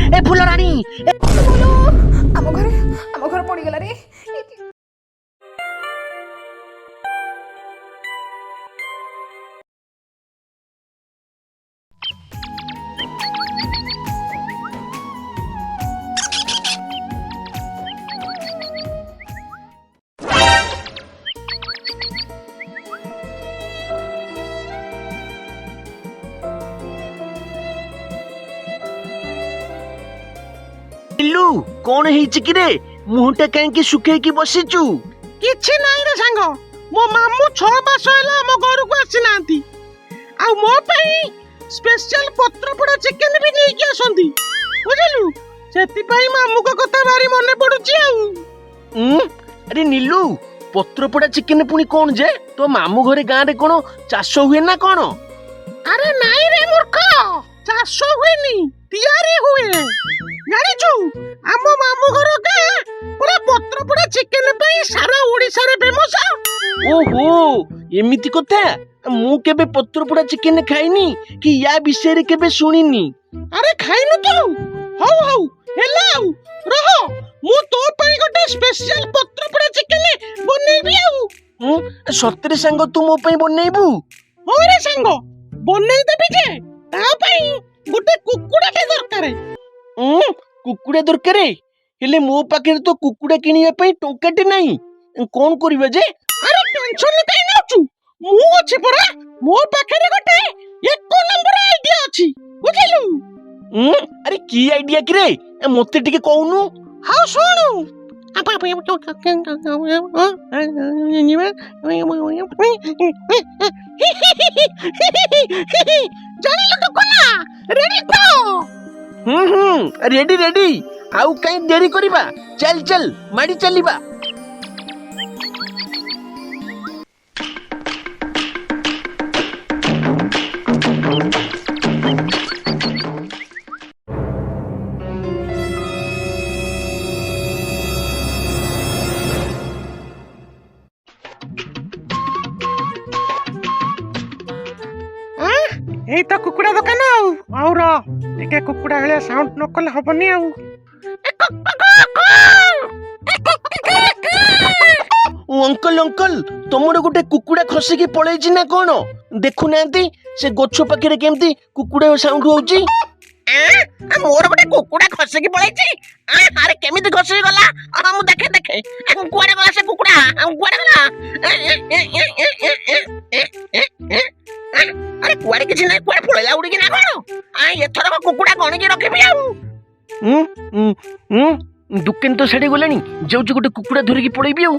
A full रानी ଆମ ଘର ପଡ଼ିଗଲା ରେ। इल्लू कौन ହେଇଛି କି रे ମୁହଁଟା କାହିଁକି ଶୁଖେଇକି ବସିଛୁ? କିଛି ନାହିଁ ରେ ସାଙ୍ଗ, ମୋ ମାମୁଁ 6 ମାସ ହେଲା ଆମ ଘରକୁ ଆସିନାହାନ୍ତି, ଆଉ ମୋ ପାଇଁ ସ୍ପେଶାଲ ପତ୍ରପୋଡ଼ା ଚିକେନ ବି ନେଇକି ଆସନ୍ତି, ବୁଝିଲୁ? ସେଥିପାଇଁ ମାମୁଁଙ୍କ କଥା ଭାରି ମନେ ପଡୁଛି ଆଉ। ଆରେ ନିଲୁ ପତ୍ରପୋଡ଼ା ଚିକେନ ପୁଣି କଣ ଯେ? ତୋ ମାମୁଁ ଘରେ ଗାଁରେ କଣ ଚାଷ ହୁଏ ନା କଣ? ଆରେ ନାଇଁ ରେ ମୂର୍ଖ, ଚାଷ ହୁଏନି, ତିଆରି ହୁଏ। ଜାଣିଛୁ ଆମ ମାମୁଁ ଘର ଗାଁ ପୁରା ପତ୍ରପୋଡ଼ା ଚିକେନ ପାଇଁ ସାରା ଓଡ଼ିଶାରେ ଫେମସ। ଓହୋ ଏମିତି କଥା। ମୁଁ କେବେ ପତ୍ରପୋଡ଼ା ଚିକେନ ଖାଇନି କି ୟା ବିଷୟରେ କେବେ ଶୁଣିନି। ଆରେ ଖାଇନୁ ତୁ? ହଉ ହଉ ହେଲା, ଆଉ ରହ, ମୁଁ ତୋ ପାଇଁ ଗୋଟେ ସ୍ପେଶାଲ ପତ୍ରପୋଡ଼ା ଚିକେନ ବନେଇବି ଆଉ। ସତରେ ସାଙ୍ଗ ତୁ ମୋ ପାଇଁ ବନେଇବୁ? ହଁ ରେ ସାଙ୍ଗ, ବନେଇ ଦେବି ଯେ ତା ପାଇଁ ଗୋଟେ କୁକୁଡ଼ାଟେ ଦରକାର। କୁକୁଡ଼ା ଦରକାର? ହେଲେ ମୋ ପାଖରେ ତ କୁକୁଡ଼ା କିଣିବା ପାଇଁ ଟଙ୍କାଟେ ନାହିଁ, କଣ କରିବା ଯେ? ଆରେ ଟେନସନ କାଇଁ ନଉଛୁ, ମୁଁ ଅଛି ପରା, ମୋ ପାଖରେ ଗୋଟେ 1 ନମ୍ବର ଆଇଡିଆ ଅଛି, ବୁଝିଲୁ? ଆରେ କି ଆଇଡିଆ କି ରେ, ମତେ ଟିକେ କହୁନୁ। ହଉ ଶୁଣୁ, ଜାଣିଲୁ ଟୁକୁନା, ରେଡି ତ? ରେଡି ରେଡି, ଆଉ କାଇଁ ଦେରି କରିବା, ଚାଲ ଚାଲ ମାଡି ଚାଲିବା। ଏଇ ତ କୁକୁଡ଼ା ଦୋକାନ ଆଉ ର ଟିକେ କୁକୁଡ଼ା ଭଳିଆ ସାଉଣ୍ଡ ନ କଲେ ହବନି ଆଉ। ଅଙ୍କଲ ଅଙ୍କଲ ତମର ଗୋଟେ କୁକୁଡ଼ା ଖସିକି ପଳେଇଛି ନା କଣ? ଦେଖୁନାହାନ୍ତି ସେ ଗଛ ପାଖରେ କେମିତି କୁକୁଡ଼ା ସାଉଣ୍ଡ ହଉଛି। ମୋର ଗୋଟେ କୁକୁଡ଼ା ଖସିକି ପଳେଇଛି? ଆରେ କେମିତି ଖସିକି ଗଲା? ମୁଁ ଦେଖେ ଦେଖେ, କୁଆଡେ ଗଲା ସେ କୁକୁଡ଼ା, କୁଆଡେ ଗଲା? ଆରେ କୁଆଡେ କିଛି ନାହିଁ, କୁଆଡେ ପଳେଇଲା ଉଡିକି ନା କଣ? ଏଥରକ କୁକୁଡ଼ା ଗଣିକି ରଖିବି ଆଉ। ଦୋକାନ ତ ଛାଡି ଗଲାଣି, ଯାଉଛି ଗୋଟେ କୁକୁଡ଼ା ଧରିକି ପଳେଇବି ଆଉ।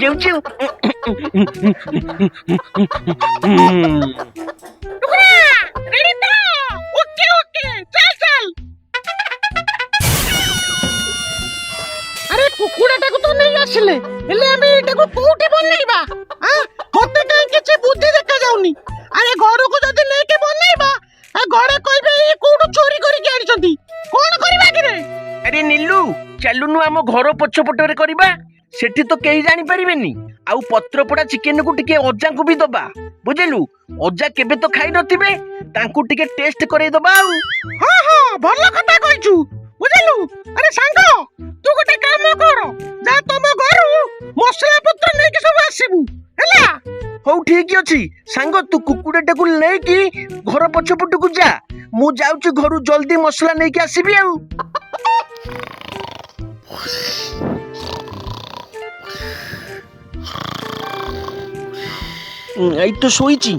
ଯାଉଛି ଆରେ କୁକୁଡ଼ାଟାକୁ ତ ନେଇ ଆସିଲେ, ହେଲେ ଆମେ ଏଟାକୁ କୋଉଠି ବନେଇବା? ମତେ କାହିଁ କିଛି ବୁଦ୍ଧି ଦେଖା ଯାଉନି। ଆରେ ଘରକୁ ଯଦି ନେଇକି ବନେଇବା, ଘରେ କହିବେ ଇଏ କୋଉଠୁ ଚୋରି କରିକି ଆଣିଛନ୍ତି, କଣ କରିବା କିରେ? ଆରେ ନିଲୁ ଚାଲୁନୁ ଆମ ଘର ପଛପଟରେ କରିବା, ସେଠି ତ କେହି ଜାଣିପାରିବେନି। ଆଉ ପତ୍ରପୋଡ଼ା ଚିକେନକୁ ଟିକେ ଅଜାଙ୍କୁ ବି ଦବା, ବୁଝିଲୁ? ଅଜା କେବେ ତ ଖାଇ ନଥିବେ, ତାଙ୍କୁ ଟିକେ ଟେଷ୍ଟ କରେଇଦବା ଆଉ। ହଁ ଭଲ କଥା କହିଛୁ, ବୁଝିଲୁ? ଆରେ ସାଙ୍ଗ ତୁ ଗୋଟେ କାମ କର, ଯା ତମ ଘରୁ ମସଲା ପତ୍ର ନେଇକି ସବୁ ଆସିବୁ, ହେଲା? ହଉ ଠିକ ଅଛି ସାଙ୍ଗ, ତୁ କୁକୁଡ଼ାଟାକୁ ନେଇକି ଘର ପଛପଟକୁ ଯା, ମୁଁ ଯାଉଛି ଘରୁ ଜଲ୍ଦି ମସଲା ନେଇକି ଆସିବି ଆଉ। ଏଇ ତ ଶୋଇଛି,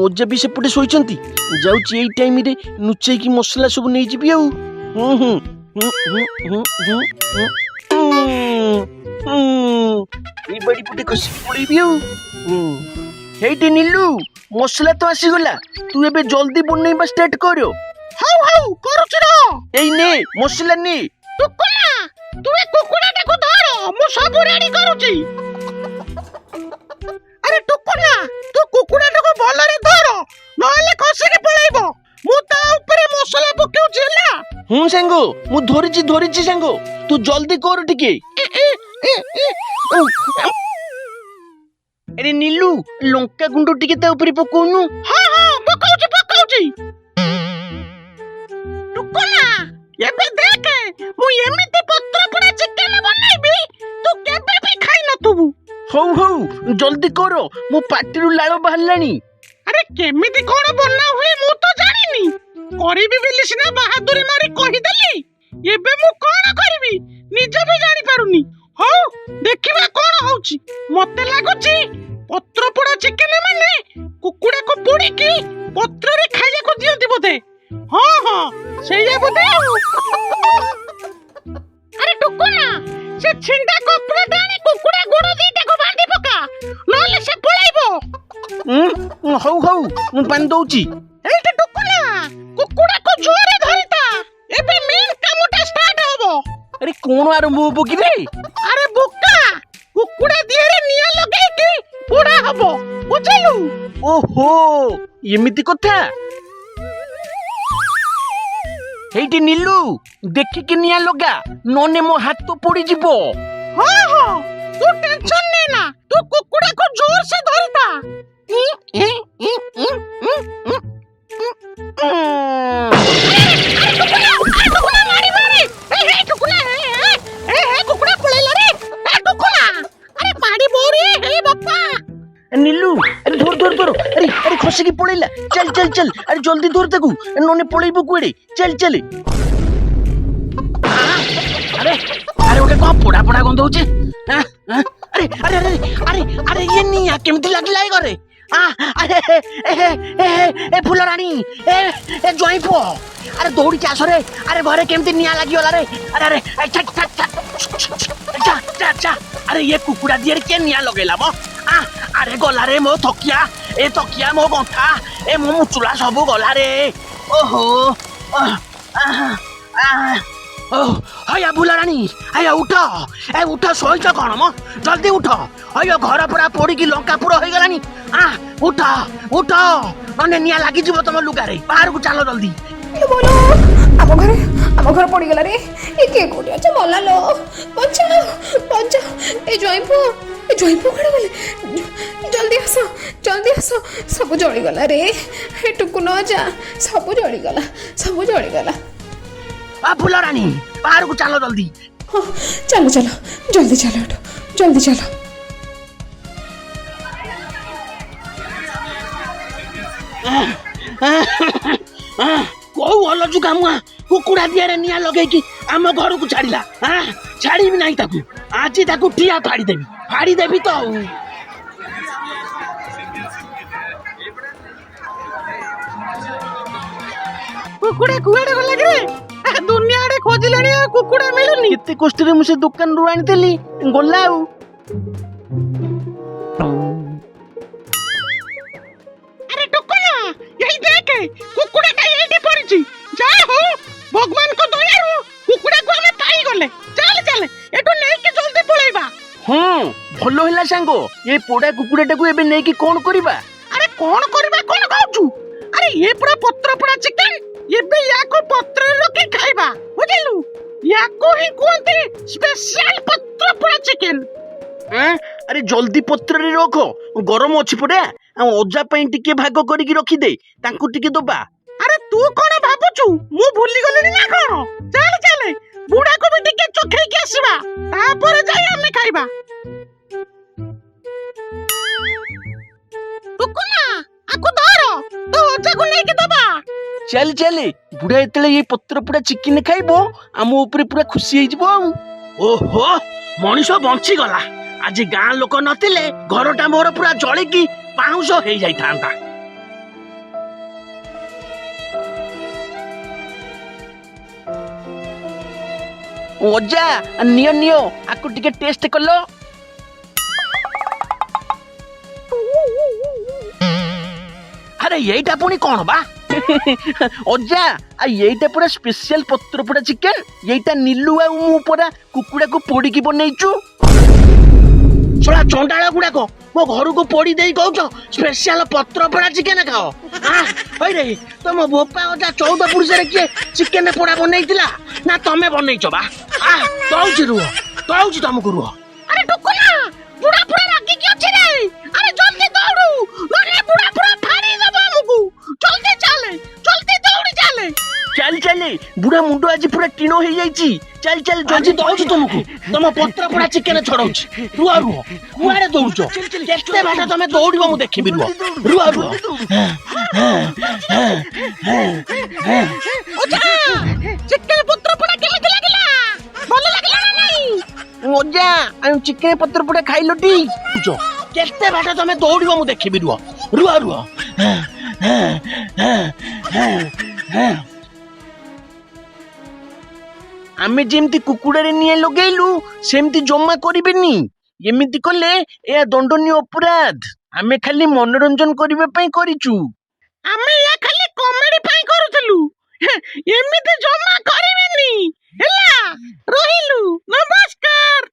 ଅଜା ବି ସେପଟେ ଶୋଇଛନ୍ତି, ଯାଉଛି ଏଇ ଟାଇମରେ ନୁଚେଇକି ମସଲା ସବୁ ନେଇଯିବି ଆଉ। ଏଇ ବାଡି ପଟେ ଖସିକି ପଳେଇବି ଆଉ। ହେଇଟି ନିଲୁ ମସଲା ତ ଆସିଗଲା, ତୁ ଏବେ ଜଲ୍ଦି ବନେଇବା ଷ୍ଟାର୍ଟ କର। ହଉ କରୁଛି ର। ଏଇ ନେ ମସଲା ନେ। ଟୁକୁନା ତୁ ଏ କୁକୁଡ଼ାଟାକୁ ଧର, ମୁଁ ସବୁ ରେଡି କରୁଛି। ଆରେ ଟୁକୁନା ତୁ କୁକୁଡ଼ାଟାକୁ ଭଲରେ ଧର, ନହେଲେ ଖସିକି ପଳେଇବ। ମୁଁ ତା ଉପରେ ମସଲା ପକେଉଛି, ହେଲା? ସାଙ୍ଗ ମୁଁ ଧରିଛି ସାଙ୍ଗ, ତୁ ଜଲ୍ଦି କର ଟିକେ। ଆରେ ନିଲୁ ଲଙ୍କା ଗୁଣ୍ଡ ଟିକେ ତା ଉପରେ ପକଉନୁ। ହଁ ପକଉଛି। जल्दी करो मो पाटिरु लाळ बाहरलानी। अरे केमिति कोन बन्ना हुए मु तो जानिनी करिबी बिली सिना बहादुरी मारी कहि देली एबे मु कोन करबी निजे भी जानि पारुनी। हो देखिबा कोन होउची मते लागुची पत्र पोड़ा चिकेन माने कुकुड़ा को पोड़ी की पत्र रे खाइया को दियंती बोधे। हां हां सेया बोधे। अरे टुकुना से छिंडा कपड़ा डाणी कुकुड़ा गोड़ दीटा को बांधी पका नले से पळाइबो। हौ हौ मु पानी दउची। एटे टुकुना कुकुड़ा को जोरे धरिता एबे मेन कामटा स्टार्ट होबो। अरे कोन आरंभ होबो कि रे? अरे बुक्का कुकुड़ा दिहरे निया लगे की पोड़ा हबो बुझलु। ओहो एमिति कथा। हेइटी नीलू देखि कि निया लगा नने मो हाथ तो पड़ी जिवो। हां हां तू टेंशन ले ना तू कुकुड़ा को जोर से धरता। टुकुना मारी मारी ए टुकुना ए कुकुड़ा पळेला रे ए टुकुना अरे पाड़ी बोरी हे बप्पा। नीलू अरे धर धर धर अरे अरे खसी की पड़ेला। चल चल चल अरे जल्दी धर ताकू नने पळेबो कुएडे। चल चल। अरे अरे ओटे को पोड़ा पोड़ा गंध होचे। अरे अरे अरे अरे अरे ये निया केमति लागला घरे। अरे ए फुल रानी ए जोइपो अरे दौड़ी के आसरे। अरे घरे केमति निया लागि होला रे। अरे अरे जा जा जा अरे ये कुकुड़ा दियर के निया लगेला मो। अरे गला रे मो तकिया ए तकिया मो गंथा ए मो मुचुला सब गला रे। ओहो हया बुलारानी हया उठ ए उठ सोइच कौन मो जल्दी उठ। हया घर पूरा पोड़ी की लंका पूरा हो गलानी। उठ उठ नने निया लागि जीव तुम लुगारे बाहर को चलो जल्दी। ए बोलो आम घर पड़ी गला रे ए के कोडी अच्छा मला लो बच्चा बच्चा ए जॉइपो खड़े गले जल्दी आसो सब जळी गला रे ए टुकु न जा सब जळी गला। फुल रानी बाहर को चलो जल्दी। हाँ, चलो जल्दी चलो जल्दी चलो। कौ हल जुगामुआ कुकुड़ा दियारे निया लगेकी आम घर को छाड़िला। छाड़ी भी नहीं ताकू आज ताकू ठिया फाड़ी देवी तो। कुकुड़ा कुआडे गला रे दुनिया रे खोजिलानी कुकुड़ा मिलुनी। केते कष्ट रे मुसे दुकान रो आनितेली गला। अरे टुकुना यही देख कुकुड़ा का एठी पड़िची जा हो भगवान को दयारू कुकुड़ा को हमें पाई गले। चल एटू नै के जल्दी पळेबा। भलो हिला सांगो ये पोड़ा कुकुड़ाटा को एबे नै कि कोन करिबा। अरे कोन करबा कोन कहउचू अरे ये पूरा पत्र पोड़ा चिकन एबे याको पत्र लोके खाइबा बुझलु याको ही कोनते स्पेशल पत्र पोड़ा चिकन। अरे जल्दी पत्र रे रखो गरम अछि पड़ा अजा पई टिके भाग करिकी रखी दे तांको टिके दबा। अरे तू कोन भाबुचू मु भूली गलेनी ना कोन। चल बुढ़ा को भी टिके चोखई के आसीबा तापर जाई हमें खाइबा। टुकुना आको धरो तो ओजा को नै के दबा। चल बुढ़ा एतले ये पत्र पूरा चिकन खाइबो आम ऊपर पूरा खुशी हो जिवो। ओहो मनीष बंची गला आज गाँ लोक नथिले घरटा मोर पूरा जळे की पाउंस हो जाई थांता। ओजा नियो आकु टिके टेस्ट करलो। अरे येटा पुनी कोन बा ओजा आ येटा पूरा स्पेशल पत्र पोड़ा चिकन येटा नीलू आ मु पूरा कुकुड़ा को पोड़ी की बनैचू। छोड़ा चंडाला गुडा को मो घर को पोड़ी देई कहउछ स्पेशल पत्र पोड़ा चिकन खाओ। होय रे तुम बोपा ओजा 14 पुरुष रे के चिकन पोड़ा बनैतिला ना तमे बनैछ बा। कहउछ तुमको रुह। अरे टुकुना बुढ़ा पूरा रागी क्यों छी रे। अरे जल्दी दौड़ू नरे बुढ़ा पूरा फाड़ी देबो हमकू। जल्दी दौड़ी चले। ଚାଲ ଚାଲେ ବୁଢା ମୁଣ୍ଡ ଆଜି ପୁରା ଟିଣ ହେଇଯାଇଛି। ଚାଲ ଚାଲ ଜଲ୍ଦି ଦଉଛୁ ତୁମକୁ। ତମ ପତ୍ର ପୋଡା ଚିକେନ ଛଡଉଛି। ରୁହ ରୁହ କୁଆଡେ ଦୌଡୁଛ? କେତେ ବାଟ ତମେ ଦୌଡିବ ମୁଁ ଦେଖିବି। ରୁହ ରୁହ ରୁହ। ଚିକେନ ପତ୍ର ପୋଡା କେମିତି ଲାଗିଲା? ଭଲ ଲାଗିଲା ନା ନାଇଁ? ମଜା ଆଉ ଚିକେନ ପତ୍ର ପୋଡା ଖାଇଲଟି? କେତେ ବାଟ ତମେ ଦୌଡିବ ମୁଁ ଦେଖିବି। ରୁହ ରୁହ ରୁହ। ଆମେ ଯେମିତି କୁକୁଡାରେ ନିଆଁ ଲଗେଇଲୁ ସେମିତି ଜମା କରିବେନି। ଏମିତି କଲେ ଏହା ଦଣ୍ଡନୀୟ ଅପରାଧ। ଆମେ ଖାଲି ମନୋରଞ୍ଜନ କରିବା ପାଇଁ କରିଛୁ। ଆମେ ଏହା ଖାଲି କମେଡି ପାଇଁ କରୁଥିଲୁ। ଏମିତି ଜମା କରିବେନି। ହେଲା ରହିଲୁ, ନମସ୍କାର।